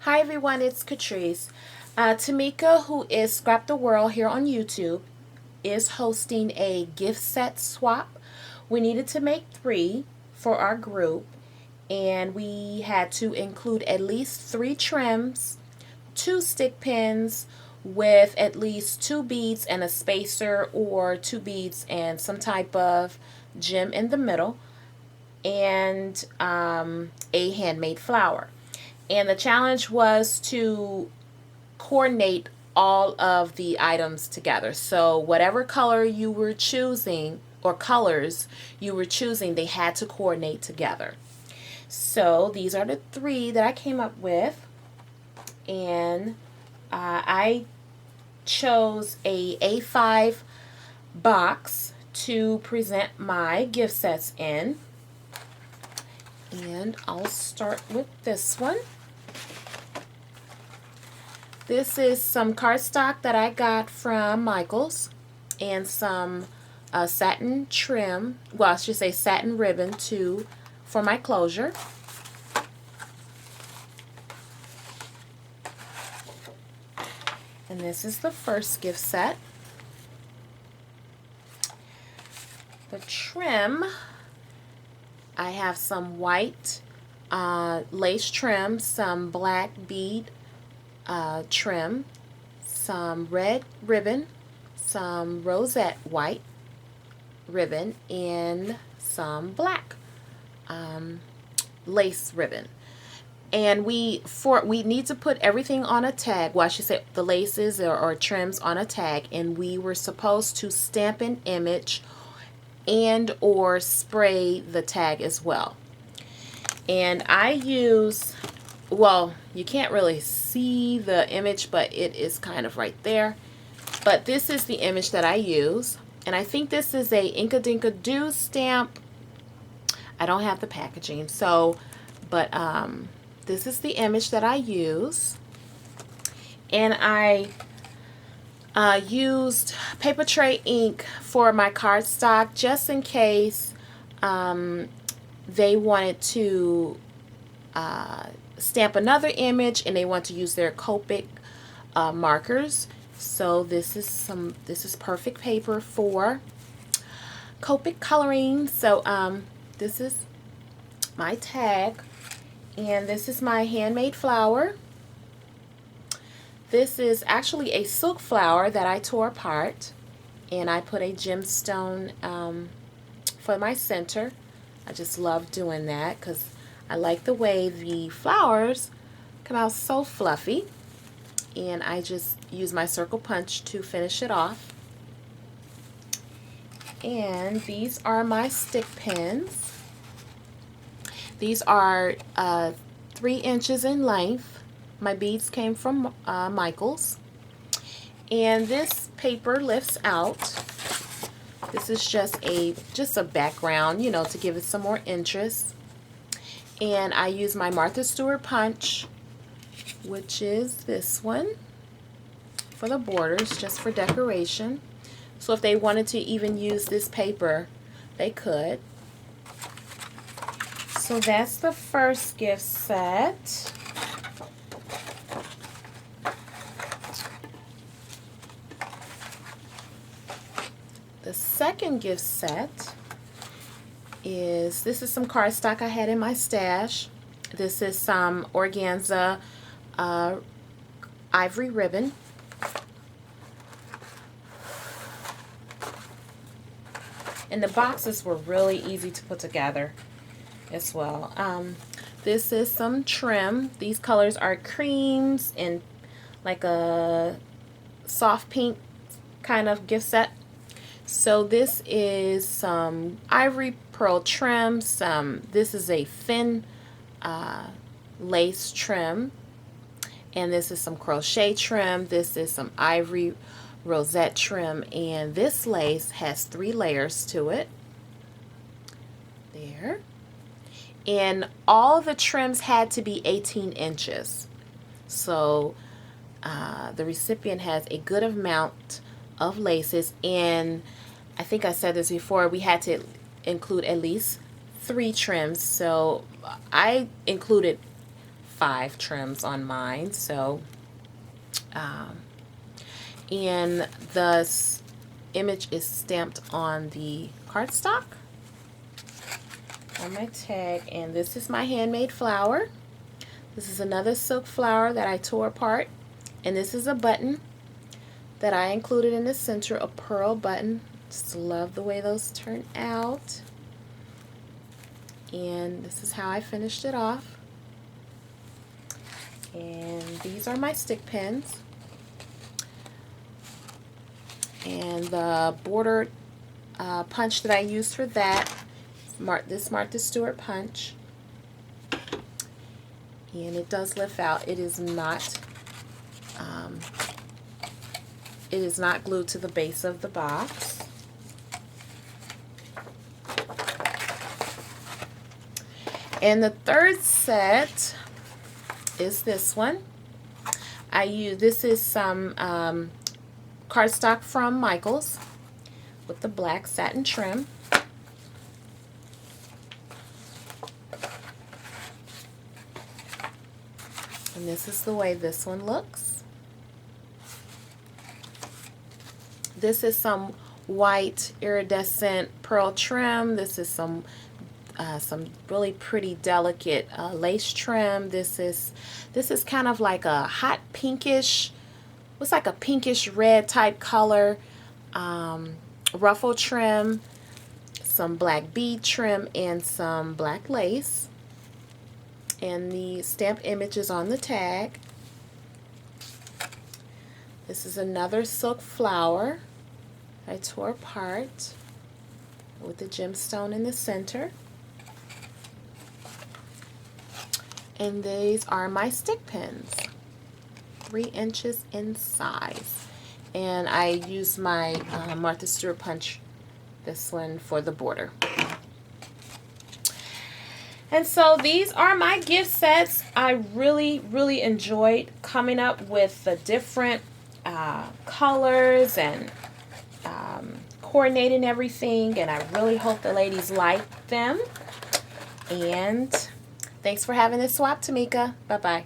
Hi everyone, it's Catrice. Tamika, who is Scrap the World here on YouTube, is hosting a gift set swap. We needed to make 3 for our group, and we had to include at least 3 trims, 2 stick pins with at least 2 beads and a spacer, or 2 beads and some type of gem in the middle, and a handmade flower. And the challenge was to coordinate all of the items together. So whatever color you were choosing or colors you were choosing, they had to coordinate together. So these are the 3 that I came up with, and I chose a A5 box to present my gift sets in. And I'll start with this one. This is some cardstock that I got from Michaels, and some satin trim, well, I should say satin ribbon too, for my closure. And this is the first gift set. The trim, I have some white lace trim, some black bead trim, some red ribbon, some rosette white ribbon, and some black lace ribbon. And we need to put everything on a tag. Well, I should say the laces or trims on a tag, and we were supposed to stamp an image and or spray the tag as well. And I use, well, you can't really see the image, but it is kind of right there. But this is the image that I use, and I think this is a Inka Dinka Doo stamp. I don't have the packaging, so, but this is the image that I use. And I used paper tray ink for my cardstock just in case they wanted to stamp another image and they want to use their Copic markers. So this is perfect paper for Copic coloring. So this is my tag, and this is my handmade flower. This is actually a silk flower that I tore apart, and I put a gemstone for my center. I just love doing that because I like the way the flowers come out so fluffy, and I just use my circle punch to finish it off. And these are my stick pins. These are 3 inches in length. My beads came from Michaels. And this paper lifts out. This is just a background, you know, to give it some more interest. And I use my Martha Stewart punch, which is this one, for the borders, just for decoration. So if they wanted to even use this paper, they could. So that's the first gift set. The second gift set is, this is some cardstock I had in my stash. This is some organza ivory ribbon. And the boxes were really easy to put together as well. This is some trim. These colors are creams and like a soft pink kind of gift set. So this is some ivory pearl trim. This is a thin lace trim, and this is some crochet trim. This is some ivory rosette trim, and this lace has 3 layers to it. There. And all the trims had to be 18 inches. So the recipient has a good amount of laces, and I think I said this before, we had to include at least 3 trims. So I included 5 trims on mine. So, and the image is stamped on the cardstock on my tag, and this is my handmade flower. This is another silk flower that I tore apart, and this is a button that I included in the center, a pearl button. Just love the way those turn out. And this is how I finished it off. And these are my stick pins. And the border punch that I used for that, this Martha Stewart punch. And it does lift out. It is not glued to the base of the box. And the third set is this one. This is some cardstock from Michaels with the black satin trim. And this is the way this one looks. This is some white iridescent pearl trim. This is some really pretty delicate lace trim. This is kind of like a hot pinkish, looks like a pinkish red type color, ruffle trim, some black bead trim, and some black lace. And the stamp image is on the tag. This is another silk flower I tore apart with the gemstone in the center. And these are my stick pins, 3 inches in size. And I used my Martha Stewart punch, this one, for the border. And so these are my gift sets. I really, really enjoyed coming up with the different colors and coordinating everything. And I really hope the ladies like them. And thanks for having this swap, Tamika. Bye-bye.